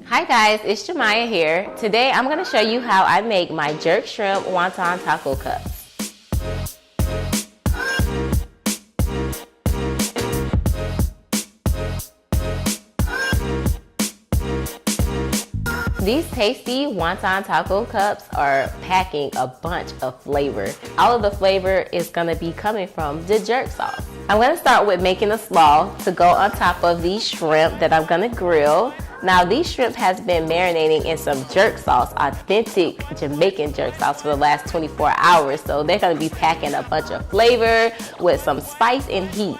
Hi guys, it's Jemiah here. Today I'm going to show you how I make my jerk shrimp wonton taco cups. These tasty wonton taco cups are packing a bunch of flavor. All of the flavor is going to be coming from the jerk sauce. I'm going to start with making a slaw to go on top of these shrimp that I'm going to grill. Now these shrimp has been marinating in some jerk sauce, authentic Jamaican jerk sauce for the last 24 hours. So they're going to be packing a bunch of flavor with some spice and heat.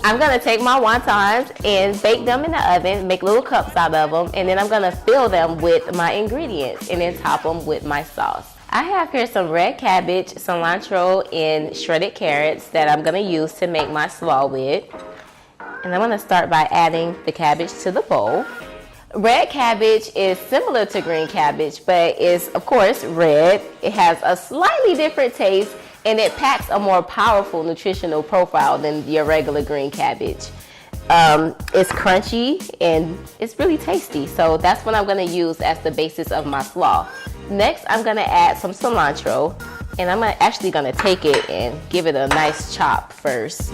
I'm going to take my wontons and bake them in the oven, make little cups out of them, and then I'm going to fill them with my ingredients and then top them with my sauce. I have here some red cabbage, cilantro, and shredded carrots that I'm going to use to make my slaw with. And I'm going to start by adding the cabbage to the bowl. Red cabbage is similar to green cabbage, but is of course red. It has a slightly different taste and it packs a more powerful nutritional profile than your regular green cabbage. It's crunchy and it's really tasty, so that's what I'm going to use as the basis of my slaw. Next, I'm going to add some cilantro, and I'm actually going to take it and give it a nice chop first.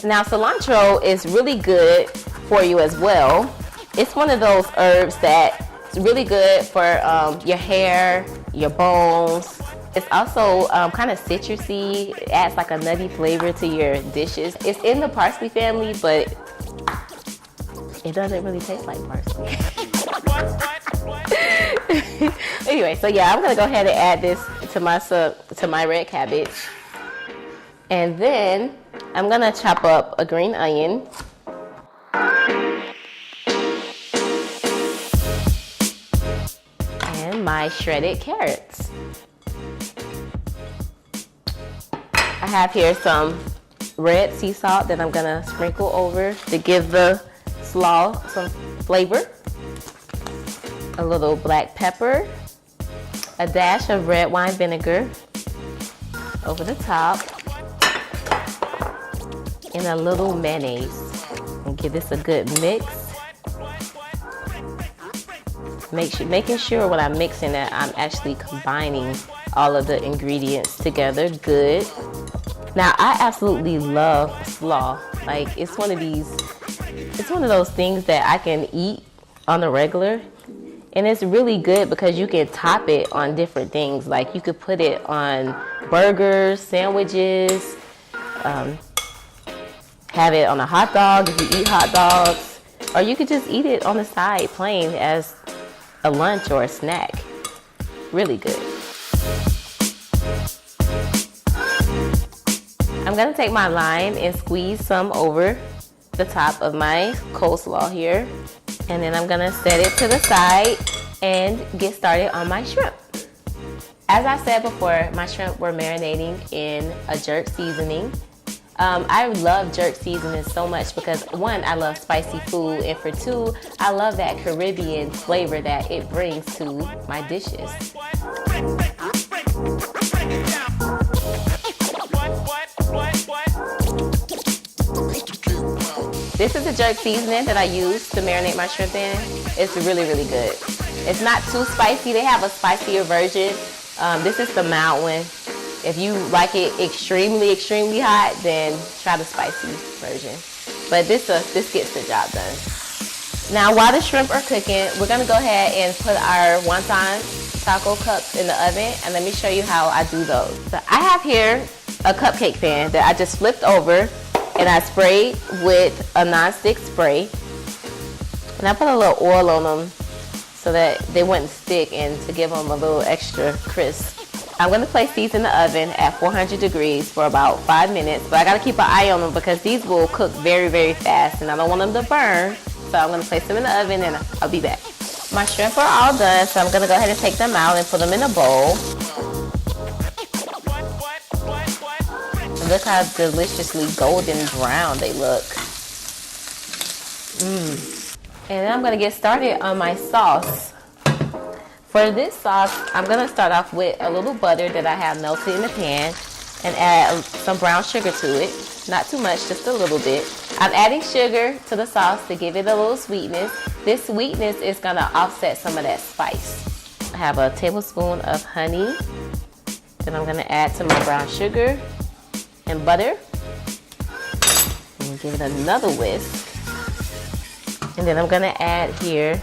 Now cilantro is really good for you as well. It's one of those herbs that's really good for your hair, your bones. It's also kind of citrusy. It adds like a nutty flavor to your dishes. It's in the parsley family, but it doesn't really taste like parsley. Anyway, so yeah, I'm gonna go ahead and add this to my red cabbage. And then I'm gonna chop up a green onion. And my shredded carrots. I have here some red sea salt that I'm gonna sprinkle over to give the slaw some flavor. A little black pepper. A dash of red wine vinegar over the top. And a little mayonnaise, and give this a good mix. Making sure when I'm mixing that I'm actually combining all of the ingredients together good. Now I absolutely love slaw. Like it's one of those things that I can eat on the regular. And it's really good because you can top it on different things. Like you could put it on burgers, sandwiches, have it on a hot dog if you eat hot dogs, or you could just eat it on the side plain as a lunch or a snack. Really good. I'm gonna take my lime and squeeze some over the top of my coleslaw here. And then I'm gonna set it to the side and get started on my shrimp. As I said before, my shrimp were marinating in a jerk seasoning. I love jerk seasoning so much because one, I love spicy food, and for two, I love that Caribbean flavor that it brings to my dishes. This is the jerk seasoning that I use to marinate my shrimp in. It's really, really good. It's not too spicy. They have a spicier version. This is the mild one. If you like it extremely, extremely hot, then try the spicy version. But this gets the job done. Now, while the shrimp are cooking, we're gonna go ahead and put our wonton taco cups in the oven, and let me show you how I do those. So I have here a cupcake pan that I just flipped over, and I sprayed with a nonstick spray. And I put a little oil on them so that they wouldn't stick and to give them a little extra crisp. I'm gonna place these in the oven at 400 degrees for about 5 minutes, but I gotta keep an eye on them because these will cook very, very fast and I don't want them to burn. So I'm gonna place them in the oven and I'll be back. My shrimp are all done, so I'm gonna go ahead and take them out and put them in a bowl. And look how deliciously golden brown they look. And then I'm gonna get started on my sauce. For this sauce, I'm gonna start off with a little butter that I have melted in the pan and add some brown sugar to it. not too much, just a little bit. I'm adding sugar to the sauce to give it a little sweetness. This sweetness is gonna offset some of that spice. I have a tablespoon of honey. Then I'm gonna add some more brown sugar and butter. And give it another whisk. And then I'm gonna add here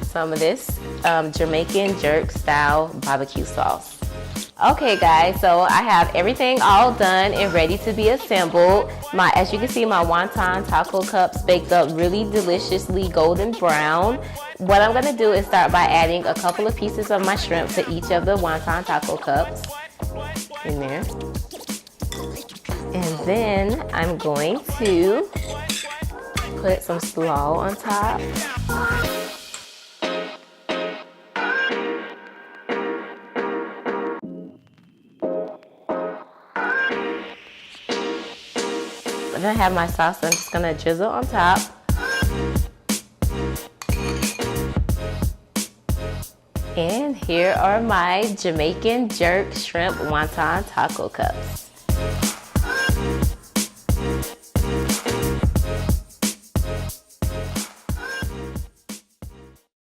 some of this Jamaican jerk style barbecue sauce. Okay guys, so I have everything all done and ready to be assembled. As you can see, my wonton taco cups baked up really deliciously golden brown. What I'm gonna do is start by adding a couple of pieces of my shrimp to each of the wonton taco cups in there. And then I'm going to put some slaw on top. I have my sauce, I'm just gonna drizzle on top. And here are my Jamaican jerk shrimp wonton taco cups.